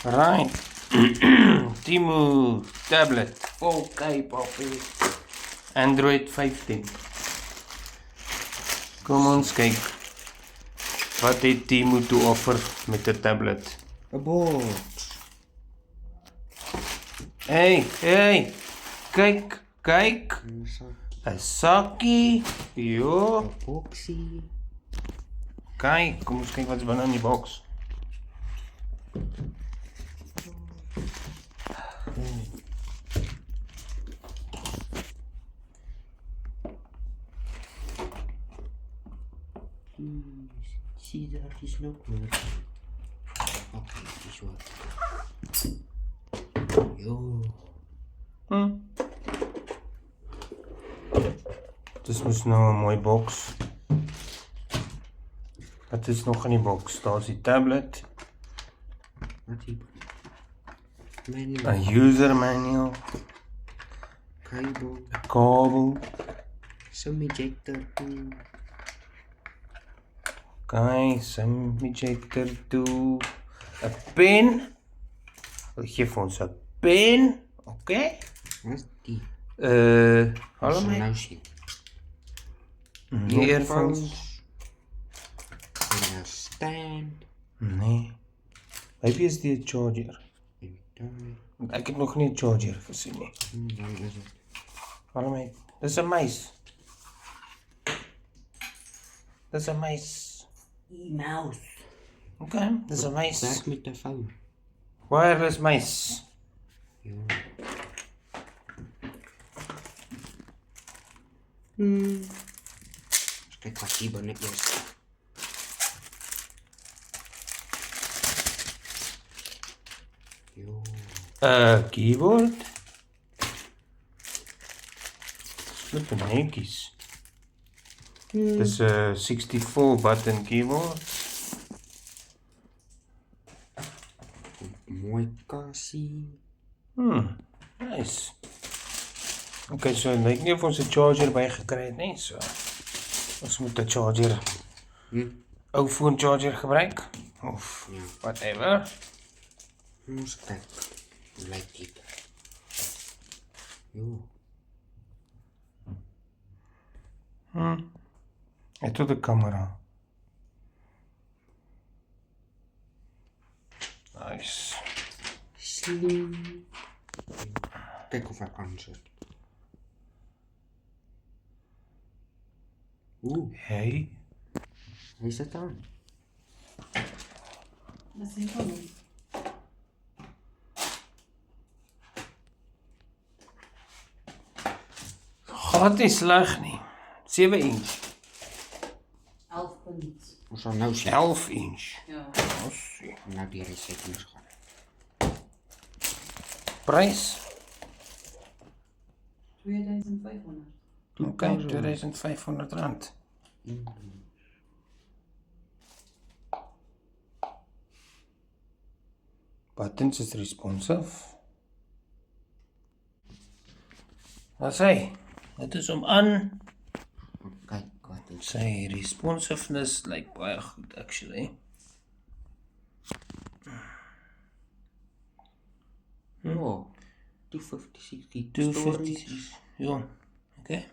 Right. Temu tablet. Okay, papi. Android 15. Kom ons kyk. Wat het Temu te offer met 'n tablet? 'n box. Hey. Kyk. 'n sakkie. Jo. 'n boksie. Kyk, kom ons kyk wat's binne in die boks. Zie daar is nog meer. Oké, dis wat. Jo. Dis mos nou 'n mooi boks. Wat is nog in die boks? Daar's die tablet, Wat hier? Manual. 'n user manual, Kabel. 'n kabel, Some ejector. kyk, sim ejector toe, 'n pen. Hulle gee vir ons 'n pen, okay? Wat is die? Hallo my. Nou sien. Earphones. En 'n stand. Nee. Maybe is die 'n charger. En dan. Ek het nog nie 'n charger gesien nie. Dan is dit. Hallo my. Dis 'n muis. Dis 'n muis. E-mouse. Okay, dis 'n muis. Werk met 'n foon. Wireless muis. Ja. Kyk wat hier binne is. Jo. Keyboard. Slip netjies. Dis 'n 64 button keyboard. Mooi kassie. Nice. Okay, so lyk nie of ons 'n charger by gekry het nie, so. Ons moet 'n charger. Ou phone charger gebruik of Ja. whatever. Ons kyk. Hoe lyk dit? Jo. Het tot 'n kamera. Nice. Slim. Kyk of hy aansit. Hey. Hy sit aan. Dat is niet van Gaat nie sleg nie. 7 inch. 11 punt. Ons sal nou sien. 11 inch. Ja. Ons sien. Nou die settings gaan. Prys? 2500. Okay, R2500. Buttons is responsive. Wat sê? Dit is om aan. Kyk wat is. Sy responsiveness lyk baie goed actually. Oh, 256 256. Ja, okay.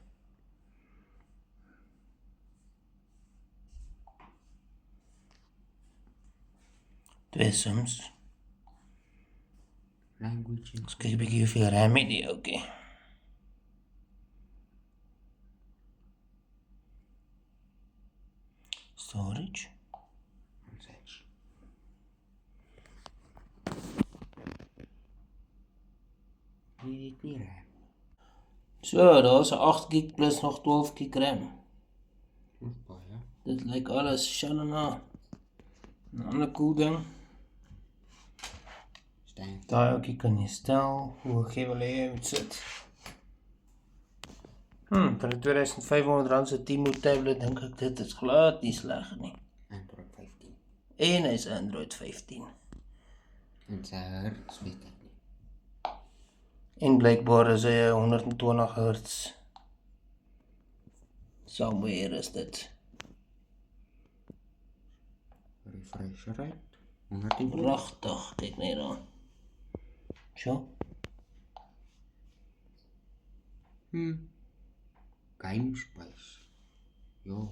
Twee sims. Language. Ons kyk 'n bietjie hoeveel RAM het die oukie. Storage. Dit nie RAM. So, daar's 'n 8 gig plus nog 12 gig RAM. Baie. Dit lyk alles shalana. 'n ander cool ding. Stand. Daai oukie kan jy stel hoe hoog jy wil hê hy moet sit. Vir 'n R2500 se Temu tablet dink ek dit is glad nie sleg nie. Android 15. En hy's Android 15. En sy hertz weet ek nie. En blykbaar is hy 120 Hz. Somewhere is dit. Refresh rate. 100 Pragtig, kyk net daar. So, Game space. Ja.